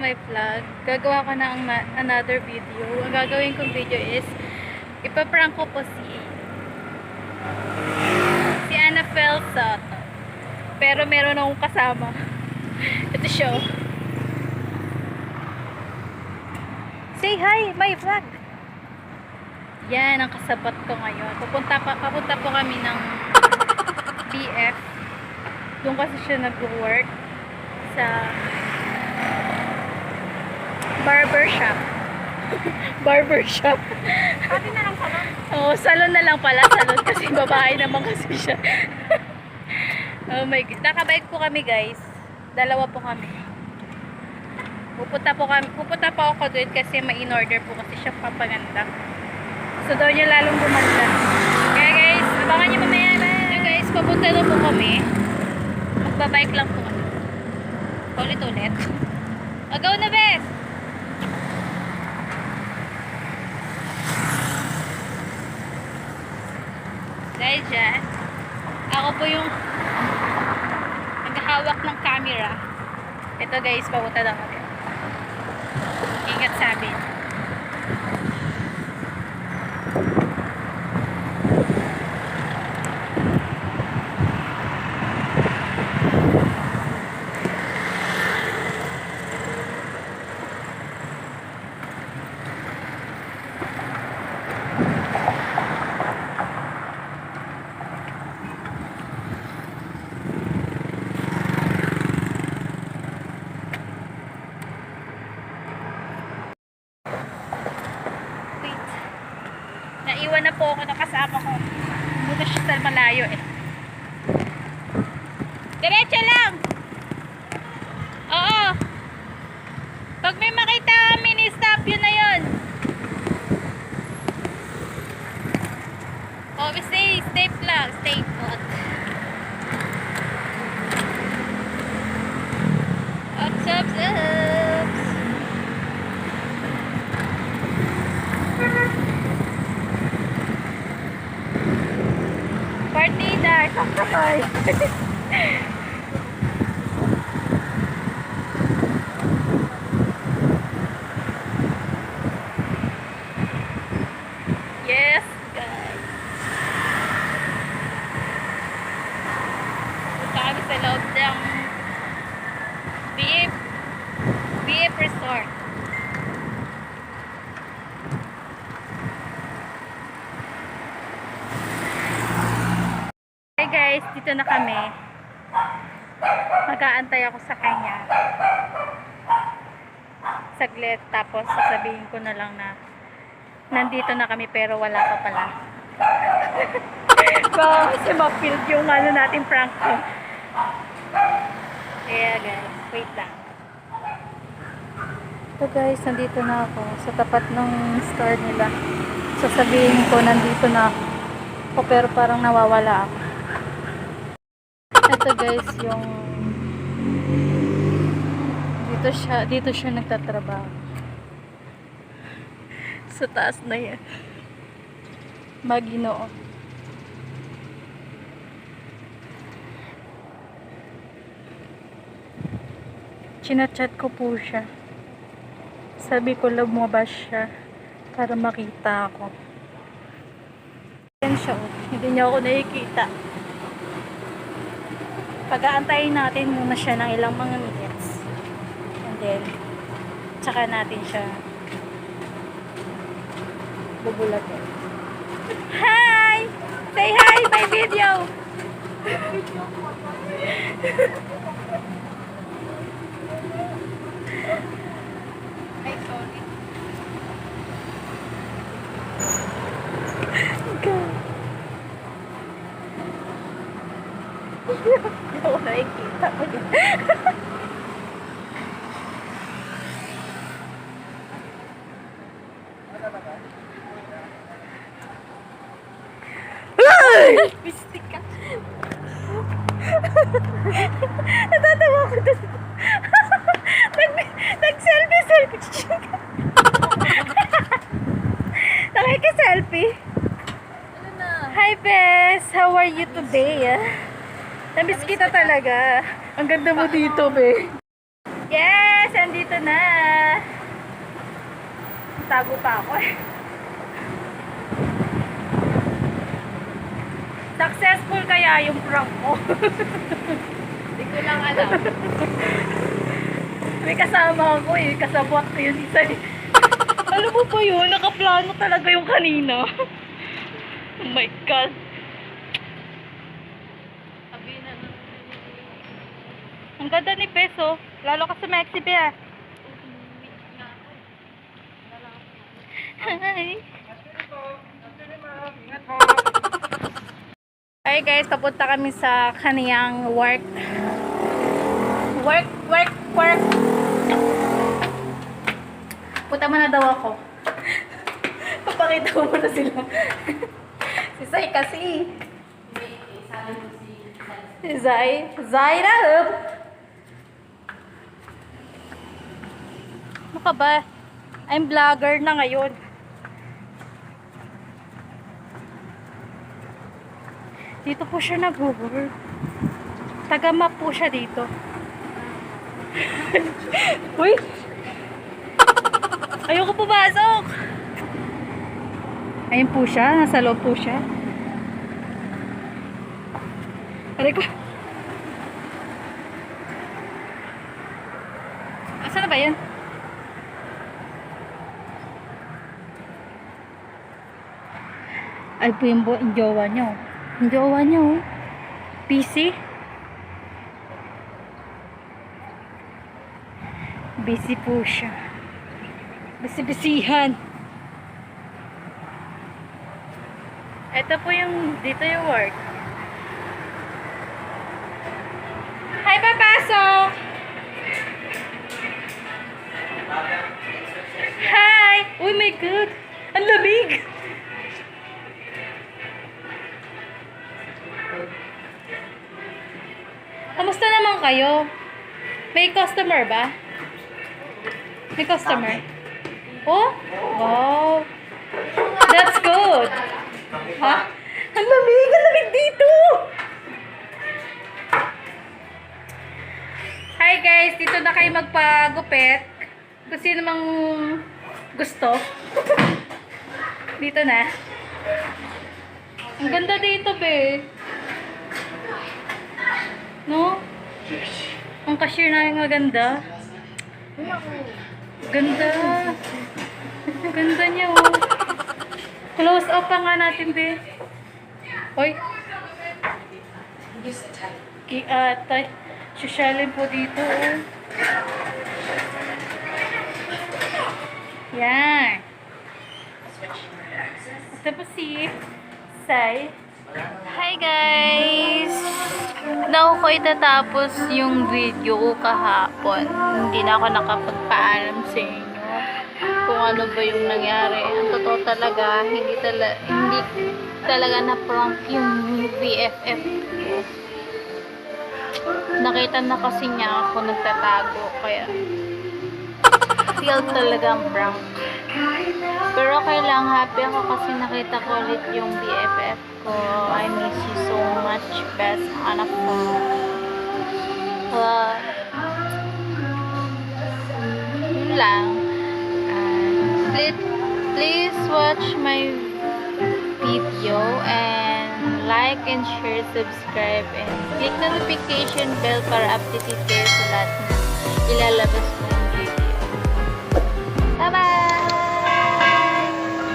my vlog. Gagawa ko ng another video. Ang gagawin kong video is ipaprank ko po si Annabelle Soto. Pero meron akong kasama. Ito siya. Say hi, my vlog. Yan ang kasabat ko ngayon. Papunta po kami ng BF. Doon kasi siya nag-work sa barbershop. Barbershop. Pati na lang salon. Oo, salon na lang pala. Salon kasi babae naman kasi siya. Oh my God. Nakabike po kami, guys. Dalawa po kami. Pupunta po ako doon kasi may in-order po kasi siya papaganda. So daw niya lalong gumanda. Kaya guys, abangan niyo mamaya na. Kaya guys, papunta na po kami. Magbabike lang po kami. Ulit-ulit. Agaw na, bes! Dahil dyan, ako po yung naghahawak ng camera. Ito guys, papunta na kami. Ingat sa amin. Naiwan na po ako ng kasama ko. Buto siya sa malayo eh. Diretso lang! Oo! Pag may makita kami, stop yun na yun. Oh, stay lang. Stay put. Ups. Partida, sakay. Yes, guys. Punta kami sa loob ng BF Resort. Hey guys, dito na kami. Mag-aantay ako sa kanya. Saglit, tapos sasabihin ko na lang na nandito na kami pero wala pa pala. Kasi ma-field yung natin prank ko. Kaya guys, wait lang. So guys, nandito na ako sa tapat ng store nila. Sasabihin ko nandito na ako pero parang nawawala ako. Ito guys, yung dito siya nagtatrabaho. Sa taas na yan. Maginoo. Chinachat ko po siya. Sabi ko lumabas siya para makita ako. Yan siya, hindi niya ako nakikita. Pag-aantayin natin muna siya ng ilang mga minutes. And then, tsaka natin siya bubulatin. Hi! Say hi, my video! Ay, sorry. Hindi ako nakikita ko yan. Mistik ka. Natatawa ko doon. Nag-selfie. Nakiki-selfie. Hi, Bes. How are you today? Namiss kita talaga. Ang ganda mo dito, be. Yes! Andito na! Tago pa ako eh. Successful kaya yung prank ko? Hindi ko lang alam. May kasama ako eh. Kasabwat ko yun isa eh. Alam mo ba yun? Nakaplano talaga yung kanina. Oh my God. Sabi na nun. Ang ganda ni Peso. Lalo ka sa Mexipe ah. Hi. Hi guys, papunta kami sa kaniyang work. Work. Punta mo na daw ako. Papakita mo muna sila. Si Sai kasi. Si Zai na. Ano ka ba? I'm vlogger na ngayon. Dito po siya nag-work. Taga-map po siya dito. Uy! Ayoko pumasok! Ayun po siya. Nasa loob po siya. Aray ko. Asan na ba yan? Ay po yung jowa niyo. Yung jowa niyo. Busy. Busy po siya. Busy-busyhan. Ito po yung, dito yung work. Hi, papasok! Hi! Oh my God! Ang lamig! Kamusta naman kayo? May customer ba? May customer? Oh? Wow! That's good! Ha? Ang lamig! Ang lamig dito! Hi guys! Dito na kayo magpagupit. Kung sino mang gusto. Dito na. Ang ganda dito, be. No? Ang cashier namin maganda. Ganda. Ganda niya, oh. Close up pa nga natin, be. Hoy. Sosyalin po dito, oh. Yan. Ito po si Sai. Hi guys! Na ako itatapos yung video ko kahapon. Hindi na ako nakapagpaalam sa inyo kung ano ba yung nangyari. Ang totoo talaga, hindi talaga na-prank yung BFF ko. Nakita na kasi niya ako nagtatago, kaya feel talagang prank. Pero okay lang, happy ako kasi nakita ko ulit yung BFF ko. I miss you so much, best anak ko. Yun lang. Please watch my video and like and share, subscribe, and click notification bell para updated kayo sa lahat na ilalabas ko yung video. Bye-bye!